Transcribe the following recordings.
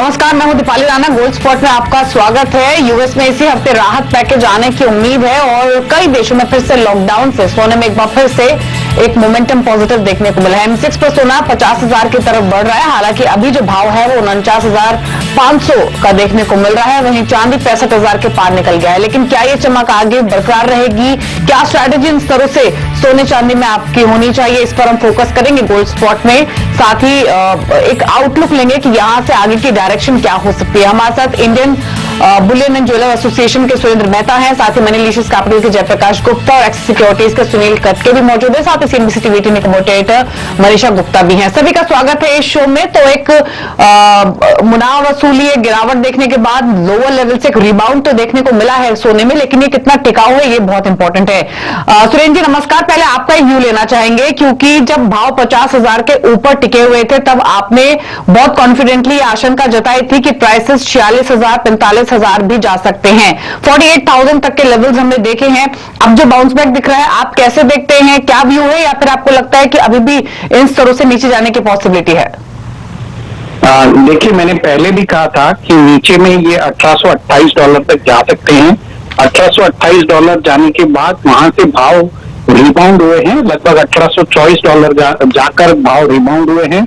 नमस्कार, मैं हूं दीपाली राणा। गोल्ड स्पॉट में आपका स्वागत है। यूएस में इसी हफ्ते राहत पैकेज आने की उम्मीद है और कई देशों में फिर से लॉकडाउन से सोने में एक बार फिर से एक मोमेंटम पॉजिटिव देखने को मिला है। M6 पर सोना 50,000 की तरफ बढ़ रहा है। हालांकि अभी जो भाव है वो 49,500 का देखने को मिल रहा है। वहीं चांदी 65,000 के पार निकल गया है। लेकिन क्या ये चमक आगे बरकरार रहेगी? क्या स्ट्रैटेजी इन स्तरों से सोने चांदी में आपकी होनी चाहिए? इस पर हम फोकस करेंगे गोल्ड स्पॉट में। साथ ही एक आउटलुक लेंगे कि यहां से आगे की डायरेक्शन क्या हो सकती है। हमारे साथ Indian Boolean and jeweller association के सुरेंद्र मेहता हैं, साथ ही मनी लीशियस कैपिटल के जयप्रकाश गुप्ता और एक्सिस सिक्योरिटीज के सुनील कटके भी मौजूद है। साथ ही CNBC TV commentator Manisha Gupta भी हैं। सभी का स्वागत है इस शो में। तो एक मुनाफा वसूली, एक गिरावट देखने के बाद लोअर लेवल से एक रिबाउंड तो देखने को मिला है सोने में, लेकिन ये कितना टिकाऊ है ये बहुत इंपॉर्टेंट है। सुरेंद्र जी नमस्कार। पहले आपका व्यू लेना चाहेंगे क्योंकि जब भाव 50,000 के ऊपर टिके हुए थे तब आपने बहुत कॉन्फिडेंटली आशंका जताई थी कि प्राइसेस 46,000 45,000 भी जा सकते हैं। 48,000 तक के लेवल्स हमने देखे हैं। अब जो बाउंस बैक दिख रहा है, आप कैसे देखते हैं? क्या व्यू है या फिर आपको लगता है कि अभी भी इन स्तरों से नीचे जाने की पॉसिबिलिटी है? देखिए, मैंने पहले भी कहा था कि नीचे में ये $1828 तक जा सकते हैं। $1828 जाने के बाद वहां से भाव रिबाउंड हुए हैं। लगभग $1824 जाकर भाव रिबाउंड हुए हैं।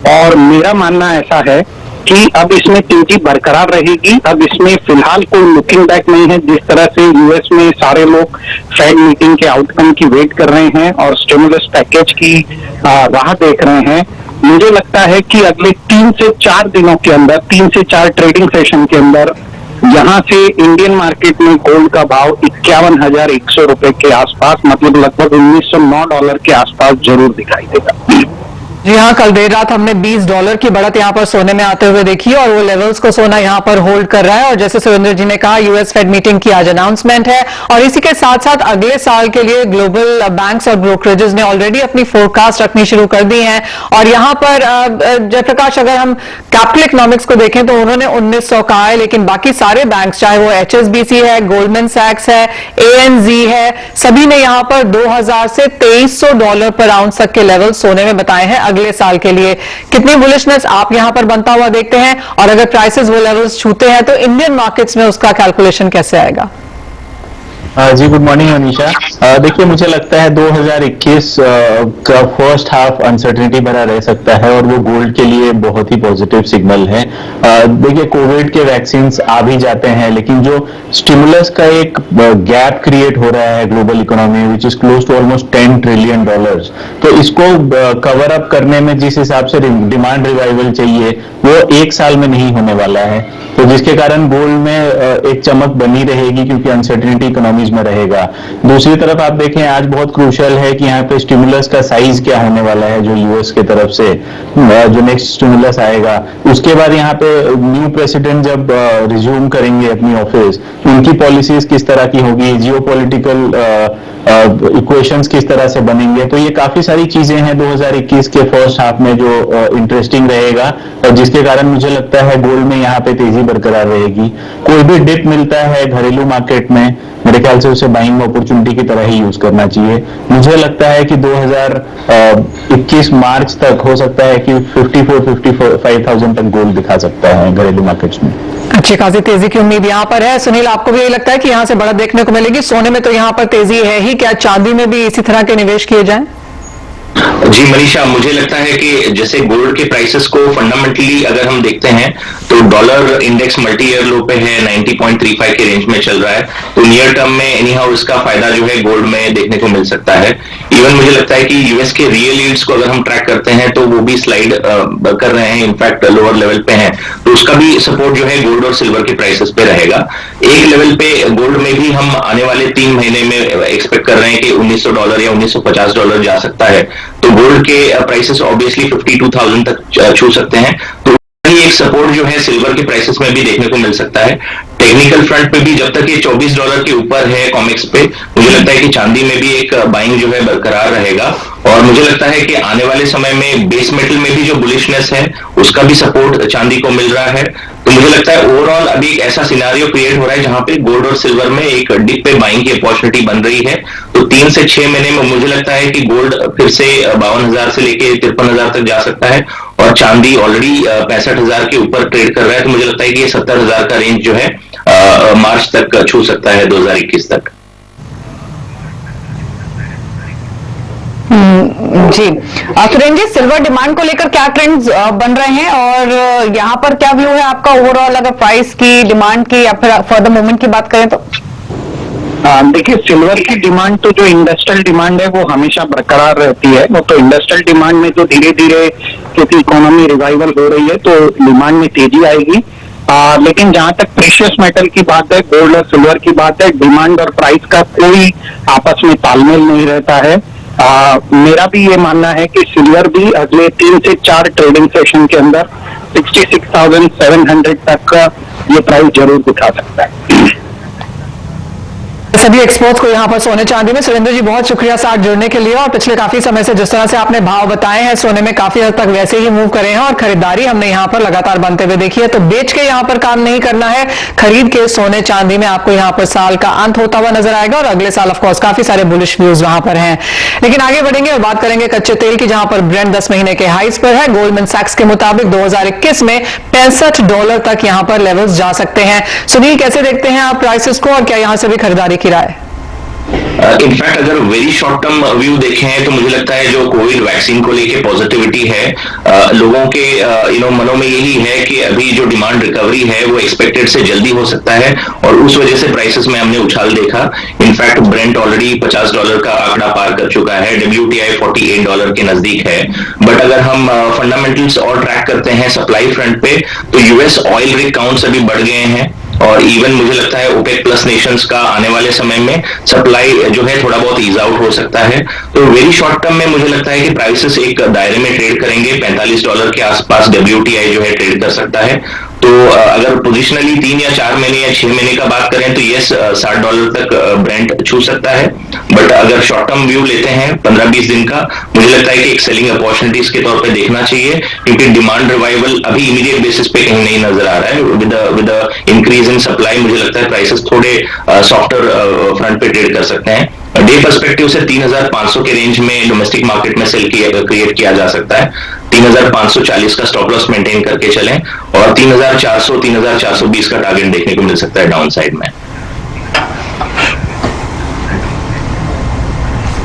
और मेरा मानना ऐसा है कि अब इसमें तेजी बरकरार रहेगी। अब इसमें फिलहाल कोई लुकिंग बैक नहीं है। जिस तरह से यूएस में सारे लोग फेड मीटिंग के आउटकम की वेट कर रहे हैं और स्टिमुलस पैकेज की राह देख रहे हैं, मुझे लगता है कि अगले 3 से 4 दिनों के अंदर, 3 से 4 ट्रेडिंग सेशन के अंदर यहां से इंडियन मार्केट में गोल्ड का भाव 51,100 रुपए के आसपास, मतलब लगभग $1,909 के आसपास जरूर दिखाई देगा। जी हाँ, कल देर रात हमने $20 की बढ़त यहाँ पर सोने में आते हुए देखी और वो लेवल्स को सोना यहाँ पर होल्ड कर रहा है। और जैसे सुरेंद्र जी ने कहा, यूएस फेड मीटिंग की आज अनाउंसमेंट है और इसी के साथ साथ अगले साल के लिए ग्लोबल बैंक्स और ब्रोकरेजेस ने ऑलरेडी अपनी फोरकास्ट रखनी शुरू कर दी है। और यहाँ पर जयप्रकाश, अगर हम कैपिटल इकोनॉमिक्स को देखें तो उन्होंने 1900 कहा है, लेकिन बाकी सारे बैंक, चाहे वो HSBC है, गोल्डमैन सैक्स है, ANZ है, सभी ने यहाँ पर 2,000 से $2,300 पर आउंस तक के लेवल सोने में बताए हैं अगले साल के लिए। कितनी बुलिशनेस आप यहां पर बनता हुआ देखते हैं? और अगर प्राइसेस वो लेवल्स छूते हैं तो इंडियन मार्केट्स में उसका कैलकुलेशन कैसे आएगा? जी, गुड मॉर्निंग अनीशा। देखिए, मुझे लगता है 2021 का फर्स्ट हाफ अनसर्टेनिटी भरा रह सकता है और वो गोल्ड के लिए बहुत ही पॉजिटिव सिग्नल है। देखिए, कोविड के वैक्सीन आ भी जाते हैं, लेकिन जो स्टिमुलस का एक गैप क्रिएट हो रहा है global economy, which is close to almost $10 trillion, तो इसको कवर अप करने में जिस हिसाब से डिमांड रिवाइवल चाहिए वो 1 साल में नहीं होने वाला है। तो जिसके कारण गोल्ड में एक चमक बनी रहेगी क्योंकि अनसर्टेनिटी इकोनॉमीज में रहेगा। दूसरी तरफ आप देखें, आज बहुत क्रूशियल है कि यहाँ पे स्टिमुलस का साइज क्या होने वाला है। जो यूएस के तरफ से जो नेक्स्ट स्टिमुलस आएगा, उसके बाद यहाँ पे न्यू प्रेसिडेंट जब रिज्यूम करेंगे अपनी ऑफिस, उनकी पॉलिसीज किस तरह की होगी, जियोपॉलिटिकल इक्वेशंस किस तरह से बनेंगे। तो ये काफी सारी चीजें हैं 2021 के फर्स्ट हाफ में जो इंटरेस्टिंग रहेगा और जिसके कारण मुझे लगता है गोल्ड में यहाँ पे तेजी बरकरार रहेगी। कोई भी डिप मिलता है घरेलू मार्केट में, मेरे ख्याल से उसे बाइंग अपॉर्चुनिटी की तरह ही यूज करना चाहिए। मुझे लगता है कि 2021 मार्च तक हो सकता है कि 54,000-55,000 तक गोल्ड दिखा सकता है घरेलू मार्केट्स में। अच्छी खासी तेजी की उम्मीद यहाँ पर है। सुनील, आपको भी यही लगता है कि यहाँ से बढ़त देखने को मिलेगी? सोने में तो यहाँ पर तेजी है ही, क्या चांदी में भी इसी तरह के निवेश किए जाएं? जी मनीषा, मुझे लगता है कि जैसे गोल्ड के प्राइसेस को फंडामेंटली अगर हम देखते हैं तो डॉलर इंडेक्स मल्टी ईयर लो पे है, 90.35 के रेंज में चल रहा है। तो नियर टर्म में एनी हाउ इसका फायदा जो है गोल्ड में देखने को मिल सकता है। इवन मुझे लगता है कि यूएस के रियल यील्ड्स को अगर हम ट्रैक करते हैं तो वो भी स्लाइड कर रहे हैं, इनफैक्ट लोअर लेवल पे हैं। तो उसका भी सपोर्ट जो है गोल्ड और सिल्वर के प्राइसेस पे रहेगा। एक लेवल पे गोल्ड में भी हम आने वाले 3 महीने में एक्सपेक्ट कर रहे हैं कि $1,900 या $1,950 जा सकता है। तो गोल्ड के प्राइसेस ऑब्वियसली 52,000 तक छू सकते हैं। तो एक सपोर्ट जो है सिल्वर के प्राइसेस में भी देखने को मिल सकता है। टेक्निकल फ्रंट पे भी जब तक ये $24 के ऊपर है कॉमिक्स पे, मुझे लगता है कि चांदी में भी एक बाइंग जो है बरकरार रहेगा। और मुझे लगता है कि आने वाले समय में बेस मेटल में भी जो बुलिशनेस है उसका भी सपोर्ट चांदी को मिल रहा है। तो मुझे लगता है ओवरऑल अभी एक ऐसा सिनारियो क्रिएट हो रहा है जहां पे गोल्ड और सिल्वर में एक डिप पे बाइंग की अपॉर्चुनिटी बन रही है। तो 3 से 6 महीने में मुझे लगता है कि गोल्ड फिर से 52,000 से लेके 53,000 तक जा सकता है, और चांदी ऑलरेडी 65,000 के ऊपर ट्रेड कर रहा है। तो मुझे लगता है कि ये 70,000 का रेंज जो है मार्च तक छू सकता है, 2021 तक। जी सुरेंद्र जी, सिल्वर डिमांड को लेकर क्या ट्रेंड्स बन रहे हैं और यहाँ पर क्या व्यू है आपका ओवरऑल, अगर प्राइस की, डिमांड की या फिर फर्दर मूवमेंट की बात करें तो? देखिए, सिल्वर की डिमांड तो जो इंडस्ट्रियल डिमांड है वो हमेशा बरकरार रहती है। वो तो इंडस्ट्रियल डिमांड में जो धीरे धीरे क्योंकि इकोनॉमी रिवाइवल हो रही है तो डिमांड में तेजी आएगी। लेकिन जहां तक प्रेशियस मेटल की बात है, गोल्ड और सिल्वर की बात है, डिमांड और प्राइस का कोई आपस में तालमेल नहीं रहता है। मेरा भी ये मानना है कि सिल्वर भी अगले 3 से 4 ट्रेडिंग सेशन के अंदर 66,700 तक का ये प्राइस जरूर दिखा सकता है। सभी एक्सपर्ट्स को यहाँ पर सोने चांदी में सुरेंद्र जी बहुत शुक्रिया साथ जुड़ने के लिए। और पिछले काफी समय से जिस तरह से आपने भाव बताए हैं सोने में काफी हद तक वैसे ही मूव करे हैं और खरीदारी हमने यहाँ पर लगातार बनते हुए देखी है। तो बेच के यहाँ पर काम नहीं करना है, खरीद के सोने चांदी में आपको यहाँ पर साल का अंत होता हुआ नजर आएगा और अगले साल ऑफकोर्स काफी सारे बुलिश व्यूज वहां पर हैं। लेकिन आगे बढ़ेंगे और बात करेंगे कच्चे तेल की, जहां पर ब्रेंट 10 महीने के हाइस पर है। गोल्डमैन सैक्स के मुताबिक 2021 में $65 तक यहाँ पर लेवल्स जा सकते हैं। सुनील, कैसे देखते हैं आप प्राइसेस को और क्या यहाँ से भी खरीदारी की राय? इनफैक्ट अगर वेरी शॉर्ट टर्म व्यू देखें तो मुझे लगता है जो कोविड वैक्सीन को लेके पॉजिटिविटी है, लोगों के मनों में यही है कि अभी जो डिमांड रिकवरी है वो एक्सपेक्टेड से जल्दी हो सकता है, और उस वजह से प्राइसेस में हमने उछाल देखा। इनफैक्ट ब्रेंट ऑलरेडी $50 का आंकड़ा पार कर चुका है, WTI $48 के नजदीक है। बट अगर हम फंडामेंटल्स और ट्रैक करते हैं सप्लाई फ्रंट पे, तो यूएस ऑयल रिग काउंट्स अभी बढ़ गए हैं, और इवन मुझे लगता है ओपेक प्लस नेशंस का आने वाले समय में सप्लाई जो है थोड़ा बहुत ईज आउट हो सकता है। तो वेरी शॉर्ट टर्म में मुझे लगता है कि प्राइसेस एक दायरे में ट्रेड करेंगे, $45 के आसपास WTI जो है ट्रेड कर सकता है। तो अगर पोजिशनली 3 या 4 महीने या 6 महीने का बात करें तो यस $60 तक ब्रेंट छू सकता है। बट अगर शॉर्ट टर्म व्यू लेते हैं 15-20 दिन का, मुझे लगता है कि एक सेलिंग अपॉर्चुनिटीज के तौर पे देखना चाहिए, क्योंकि डिमांड रिवाइवल अभी इमीडिएट बेसिस पे कहीं नहीं नजर आ रहा है। विद इंक्रीज इन सप्लाई मुझे लगता है प्राइसेस थोड़े सॉफ्टर फ्रंट पे ट्रेड कर सकते हैं। डे पर्सपेक्टिव से 3,500 के रेंज में डोमेस्टिक मार्केट में सेल क्रिएट किया जा सकता है। 3,540 का स्टॉप लॉस मेंटेन करके चलें, और 3,400 3,420 का टारगेट देखने को मिल सकता है डाउन साइड में।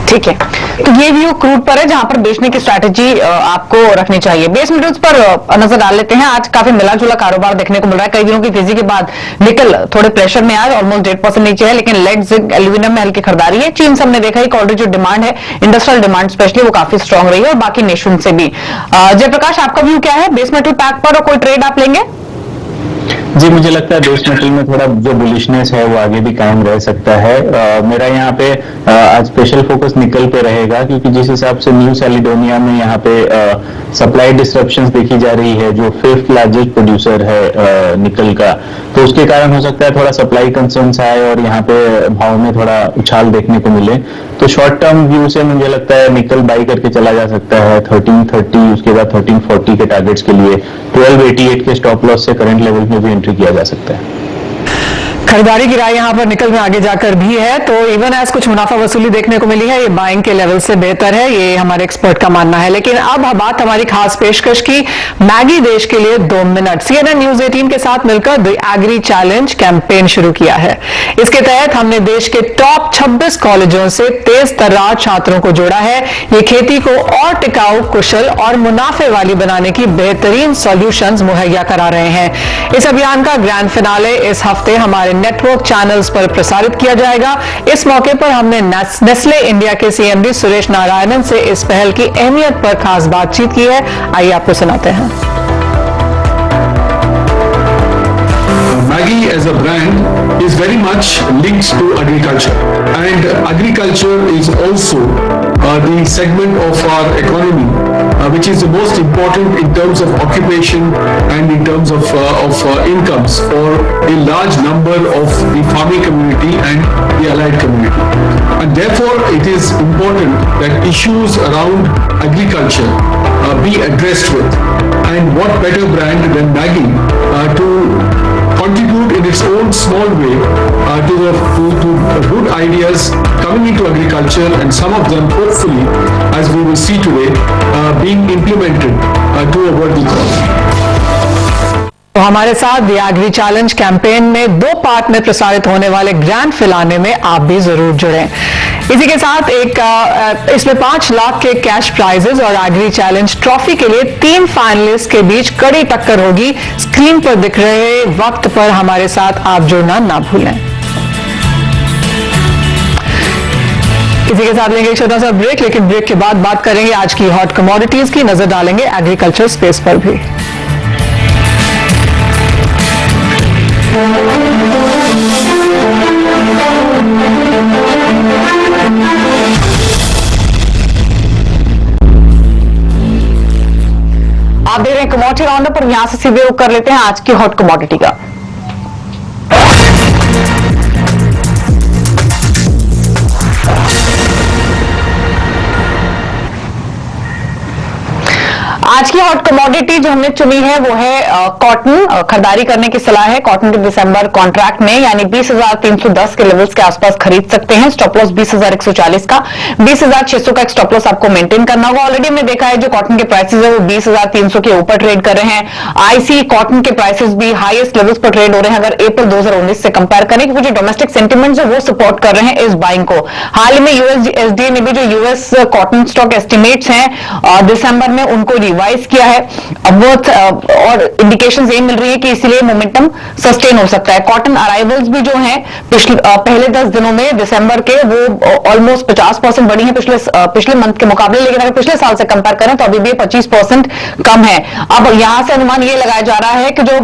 ठीक है, तो ये व्यू क्रूड पर है जहां पर बेचने की स्ट्रैटेजी आपको रखनी चाहिए। बेस मेटल्स पर नजर डाल लेते हैं। आज काफी मिला जुला कारोबार देखने को मिल रहा है। कई दिनों की तेजी के बाद निकल थोड़े प्रेशर में आया, ऑलमोस्ट 1.5% नीचे है, लेकिन लेड, जिंक, एल्यूमिनियम में हल्की खरीदारी है। चीन से हमने देखा है कि ऑलरेडी जो डिमांड है, इंडस्ट्रियल डिमांड स्पेशली, वो काफी स्ट्रांग रही है, और बाकी नेशन से भी। जयप्रकाश, आपका व्यू क्या है बेस मेटल पैक पर, और कोई ट्रेड आप लेंगे? जी, मुझे लगता है बेस मेटल में थोड़ा जो बुलिशनेस है वो आगे भी कायम रह सकता है। मेरा यहाँ पे आज स्पेशल फोकस निकल पे रहेगा, क्योंकि जिस हिसाब से न्यू कैलिडोनिया में यहाँ पे सप्लाई डिस्ट्रप्शंस देखी जा रही है, जो 5th लार्जेस्ट प्रोड्यूसर है निकल का, तो उसके कारण हो सकता है थोड़ा सप्लाई कंसर्न्स आए और यहाँ पे भाव में थोड़ा उछाल देखने को मिले। तो शॉर्ट टर्म व्यू से मुझे लगता है निकल बाई करके चला जा सकता है 1330, उसके बाद 1340 के टारगेट्स के लिए 1288 के स्टॉप लॉस से करंट लेवल में भी एंट्री किया जा सकता है। खरीदारी की राय यहाँ पर निकल में आगे जाकर भी है, तो इवन एज कुछ मुनाफा वसूली देखने को मिली है, ये बाइंग के लेवल से बेहतर है, ये हमारे एक्सपर्ट का मानना है। लेकिन अब बात हमारी खास पेशकश की, मैगी देश के लिए 2 मिनट। CNN न्यूज 18 के साथ मिलकर द एग्री चैलेंज कैंपेन शुरू किया है। इसके तहत हमने देश के टॉप 26 कॉलेजों से तेज तर्रार छात्रों को जोड़ा है। ये खेती को और टिकाऊ, कुशल और मुनाफे वाली बनाने की बेहतरीन सॉल्यूशंस मुहैया करा रहे हैं। इस अभियान का ग्रैंड फिनाले इस हफ्ते हमारे नेटवर्क चैनल्स पर प्रसारित किया जाएगा। इस मौके पर हमने नेस्ले इंडिया के CMD सुरेश नारायणन से इस पहल की अहमियत पर खास बातचीत की है। आइए आपको सुनाते हैं। Maggi as a brand is very much linked to agriculture, and agriculture is also the segment of our economy, which is the most important in terms of occupation and in terms of incomes for a large number of the farming community and the allied community. And therefore, it is important that issues around agriculture be addressed with. And what better brand than Maggi to contribute in its own small way to good ideas coming into agriculture, and some of them hopefully, as we will see today, being implemented to a worthy cause. तो हमारे साथ the agree challenge campaign में 2 part में प्रसारित होने वाले grand फिलाने में आप भी जरूर जुड़ें। इसी के साथ इसमें 5 लाख के कैश प्राइजेस और एग्री चैलेंज ट्रॉफी के लिए 3 फाइनलिस्ट के बीच कड़ी टक्कर होगी। स्क्रीन पर दिख रहे वक्त पर हमारे साथ आप जुड़ना ना भूलें। इसी के साथ लेंगे एक छोटा सा ब्रेक, लेकिन ब्रेक के बाद बात करेंगे आज की हॉट कमोडिटीज की, नजर डालेंगे एग्रीकल्चर स्पेस पर भी। आप देख रहे हैं कमोडिटी राउंडअप पर, यहां से सीधे रुक कर लेते हैं आज की हॉट कमोडिटी का। आज की हॉट कमोडिटी जो हमने चुनी है वो है कॉटन। खरीदारी करने की सलाह है। कॉटन के दिसंबर कॉन्ट्रैक्ट में यानी 20,310 के लेवल्स के आसपास खरीद सकते हैं। स्टॉप लॉस 20,140 का, 20,600 का एक स्टॉप लॉस आपको मेंटेन करना होगा। ऑलरेडी हमने देखा है जो कॉटन के प्राइसेस है वो 20,300 के ऊपर ट्रेड कर रहे हैं। आईसी कॉटन के प्राइसेस भी हाईएस्ट लेवल्स पर ट्रेड हो रहे हैं अगर अप्रैल 2019 से कंपेयर करें, क्योंकि जो डोमेस्टिक सेंटिमेंट्स है वो सपोर्ट कर रहे हैं इस बाइंग को। हाल ही में यूएसडीए ने भी जो यूएस कॉटन स्टॉक एस्टिमेट्स हैं दिसंबर में उनको रिवाइज किया है। अब वो और इंडिकेशंस ये मिल रही है कि इसीलिए मोमेंटम सस्टेन हो सकता है। कॉटन अराइवल्स भी जो हैं पहले 10 दिनों में दिसंबर के वो ऑलमोस्ट 50% बढ़ी है पिछले मंथ के मुकाबले, लेकिन अगर पिछले साल से कंपेयर करें तो अभी भी 25% कम है। अब यहां से अनुमान ये लगाया जा रहा है कि जो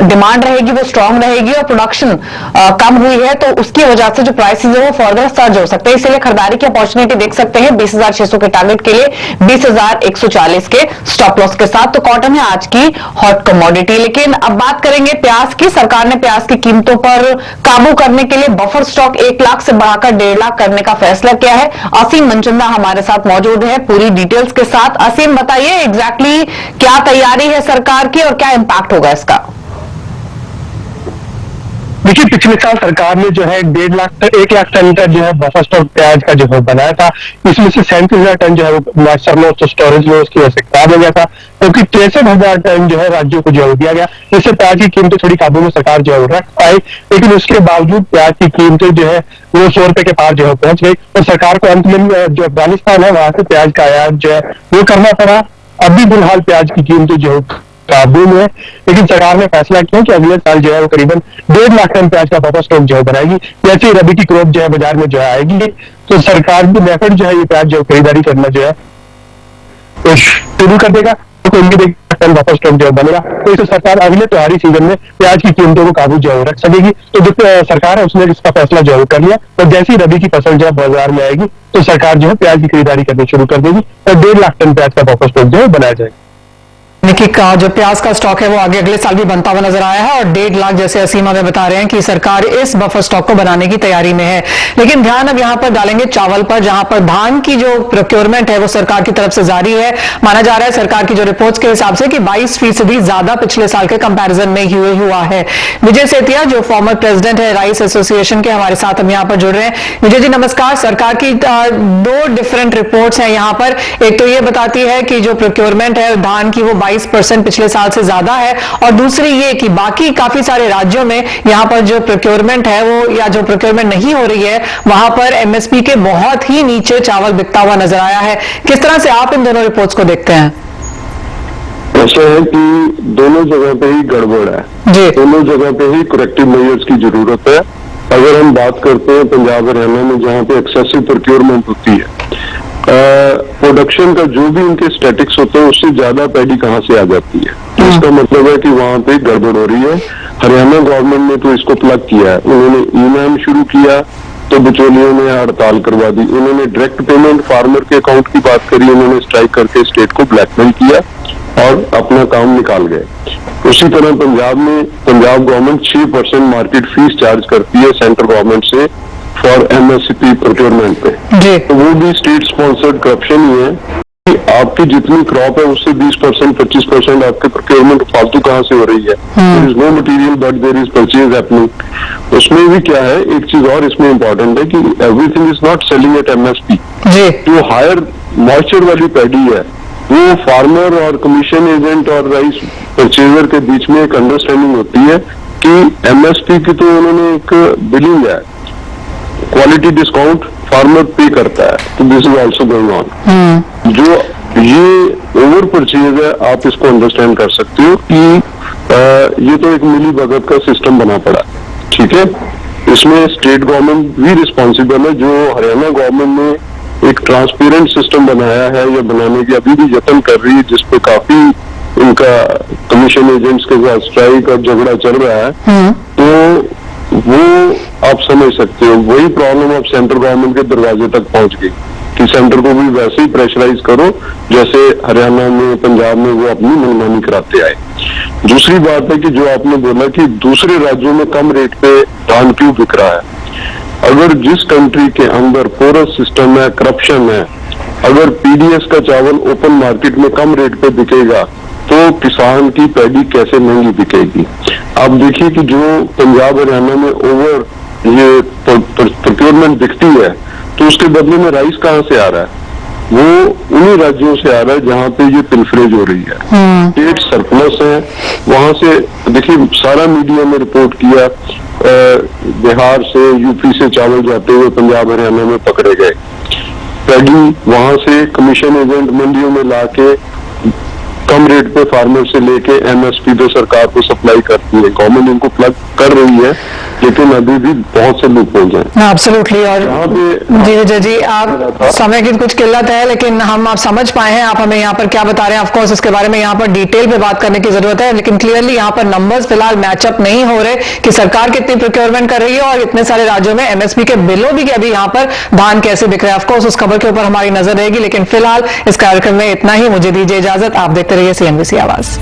डिमांड रहेगी वो स्ट्रांग रहेगी और प्रोडक्शन कम हुई है, तो उसकी वजह से जो प्राइसेस है वो फर्दर सर्ज हो सकते हैं। इसलिए खरीदारी की अपॉर्चुनिटी देख सकते हैं 20,600 के टारगेट के लिए 20,140 के स्टॉप लॉस के साथ। तो कॉटन है आज की हॉट कमोडिटी। लेकिन अब बात करेंगे प्याज की। सरकार ने प्याज की कीमतों पर काबू करने के लिए बफर स्टॉक 1 लाख से बढ़ाकर 1.5 लाख करने का फैसला किया है। असीम मनचंदा हमारे साथ मौजूद है पूरी डिटेल्स के साथ। असीम, बताइए एग्जैक्टली क्या तैयारी है सरकार की और क्या इंपैक्ट होगा इसका? देखिए, पिछले साल सरकार ने जो है 1.5 लाख 1 लाख टन का जो है बफर स्टॉक प्याज का जो है बनाया था। इसमें से 37,000 टन जो है वो स्टोरेज में उसकी वजह से खराब हो गया था, क्योंकि 63,000 टन जो है राज्यों को जो है दिया गया। इससे प्याज की कीमतें थोड़ी काबू में सरकार जो है रख पाई, लेकिन उसके बावजूद प्याज की कीमतें जो है वो 100 रुपए के पार जो है पहुंच गई और सरकार को अंत में जो अफगानिस्तान है वहां से प्याज का आयात जो है वो करना पड़ा। अभी फिलहाल प्याज की कीमतें जो है काबू में, लेकिन सरकार ने फैसला किया कि अगले साल जो है वो करीबन 1.5 लाख टन प्याज का बफर स्टॉक जो है बनाएगी। जैसे ही रबी की क्रॉप जो है बाजार में जो है आएगी तो सरकार की मेथड जो है ये प्याज जो खरीदारी करना जो है तो शुरू कर देगा। तो 1 लाख टन बफर स्टॉक जो है बनेगा, तो इससे सरकार अगले त्योहारी सीजन में प्याज की कीमतों को काबू जो है रख सकेगी। तो जो सरकार है उसने इसका फैसला जो है कर लिया और जैसे ही रबी की फसल जो है बाजार में आएगी तो सरकार जो है प्याज की खरीदारी करनी शुरू कर देगी और 1.5 लाख टन प्याज का बफर स्टॉक जो है बनाया जाएगा। निकी का जो प्याज का स्टॉक है वो आगे अगले साल भी बनता हुआ नजर आया है और 1.5 लाख जैसे असीमा में बता रहे हैं कि सरकार इस बफर स्टॉक को बनाने की तैयारी में है। लेकिन ध्यान अब यहां पर डालेंगे चावल पर, जहां पर धान की जो प्रोक्योरमेंट है वो सरकार की तरफ से जारी है। माना जा रहा है सरकार की जो रिपोर्ट्स के हिसाब से कि 22% ज्यादा पिछले साल के कंपैरिजन में हुआ है। विजय सेतिया जो फॉर्मर प्रेसिडेंट है राइस एसोसिएशन के, हमारे साथ हम यहां पर जुड़ रहे हैं। विजय जी नमस्कार। सरकार की 2 डिफरेंट रिपोर्ट्स हैं यहां पर। एक तो ये बताती है कि जो प्रोक्योरमेंट है धान की वो 22% पिछले साल से ज्यादा है, और दूसरी ये कि बाकी काफी सारे राज्यों में यहां पर जो प्रोक्योरमेंट है वो या जो प्रोक्योरमेंट नहीं हो रही है वहां पर एमएसपी के बहुत ही नीचे चावल बिकता हुआ नजर आया है। किस तरह से आप इन दोनों रिपोर्ट्स को देखते हैं? ऐसा है कि दोनों जगह पे ही गड़बड़ है जी। दोनों जगह पे ही करेक्टिव मेजर्स की जरूरत है। अगर हम बात करते हैं पंजाब हरियाणा में जहाँ पे एक्सेसिव प्रोक्योरमेंट होती है, प्रोडक्शन का जो भी इनके स्टैटिक्स होते हैं उससे ज्यादा पैडी कहाँ से आ जाती है। इसका मतलब है कि वहां पे गड़बड़ हो रही है। हरियाणा गवर्नमेंट ने तो इसको प्लग किया है, उन्होंने ईनाम शुरू किया तो बिचौलियों ने हड़ताल करवा दी। उन्होंने डायरेक्ट पेमेंट फार्मर के अकाउंट की बात करी, उन्होंने स्ट्राइक करके स्टेट को ब्लैकमेल किया और अपना काम निकाल गए। उसी तरह पंजाब में Punjab government 6% market fees charge करती है सेंट्रल गवर्नमेंट से फॉर एमएसपी प्रोक्योरमेंट पे। तो वो भी स्टेट स्पॉन्सर्ड करप्शन ही है कि आपकी जितनी क्रॉप है उससे 20% 25% आपके प्रोक्योरमेंट फालतू कहाँ से हो रही है। There is no material but there is purchase happening. उसमें भी क्या है, एक चीज और इसमें इंपॉर्टेंट है कि everything is not selling at MSP. जो हायर मॉइस्चर वाली पैडी है वो फार्मर और कमीशन एजेंट और राइस परचेजर के बीच में एक अंडरस्टैंडिंग होती है कि एमएसपी की तो उन्होंने एक बिलिंग है, क्वालिटी डिस्काउंट फार्मर पे करता है, तो this is also going on. जो ये ओवर परचेज है आप इसको अंडरस्टैंड कर सकते हो कि ये तो एक मिली भगत का सिस्टम बना पड़ा, ठीक है। इसमें स्टेट गवर्नमेंट भी रिस्पॉन्सिबल है। जो हरियाणा गवर्नमेंट ने एक ट्रांसपेरेंट सिस्टम बनाया है या बनाने की अभी भी यत्न कर रही है, जिसपे काफी इनका कमीशन एजेंट्स के साथ स्ट्राइक और झगड़ा चल रहा है, तो वो आप समझ सकते हो वही प्रॉब्लम अब सेंट्रल गवर्नमेंट के दरवाजे तक पहुंच गई कि सेंटर को भी वैसे ही प्रेशराइज करो जैसे हरियाणा में पंजाब में वो अपनी मनमानी कराते आए। दूसरी बात है कि जो आपने बोला कि दूसरे राज्यों में कम रेट पे धान क्यों बिक रहा है, अगर जिस कंट्री के अंदर पोरस सिस्टम है, करप्शन है, अगर पीडीएस का चावल ओपन मार्केट में कम रेट पे बिकेगा तो किसान की पैडी कैसे महंगी बिकेगी। आप देखिए कि जो पंजाब हरियाणा में ओवर ये प्रोक्योरमेंट दिखती है तो उसके बदले में राइस कहाँ से आ रहा है, वो उन्हीं राज्यों से आ रहा है जहाँ पे ये पिलफरेज हो रही है। स्टेट सरप्लस है, वहां से देखिए सारा मीडिया में रिपोर्ट किया बिहार से यूपी से चावल जाते हुए पंजाब हरियाणा में पकड़े गए। पैडी वहां से कमीशन एजेंट मंडियों में लाके कम रेट पे फार्मर से लेके एमएसपी पे सरकार को सप्लाई करती है। गवर्नमेंट इनको प्लग कर रही है लेकिन अभी भी बहुत से लूप होल जाए। एब्सोल्युटली। और जी विजय जी, आप समय की कुछ किल्लत है लेकिन हम आप समझ पाए हैं आप हमें यहाँ पर क्या बता रहे हैं। ऑफकोर्स इसके बारे में यहाँ पर डिटेल पे बात करने की जरूरत है, लेकिन क्लियरली यहाँ पर नंबर्स फिलहाल मैचअप नहीं हो रहे कि सरकार कितनी प्रोक्योरमेंट कर रही है और इतने सारे राज्यों में एमएसपी के बिलों भी अभी यहाँ पर धान कैसे बिक रहा है। ऑफकोर्स उस खबर के ऊपर हमारी नजर रहेगी, लेकिन फिलहाल इस कार्यक्रम में इतना ही। मुझे दीजिए इजाजत, आप देखते रहिए CNBC आवाज।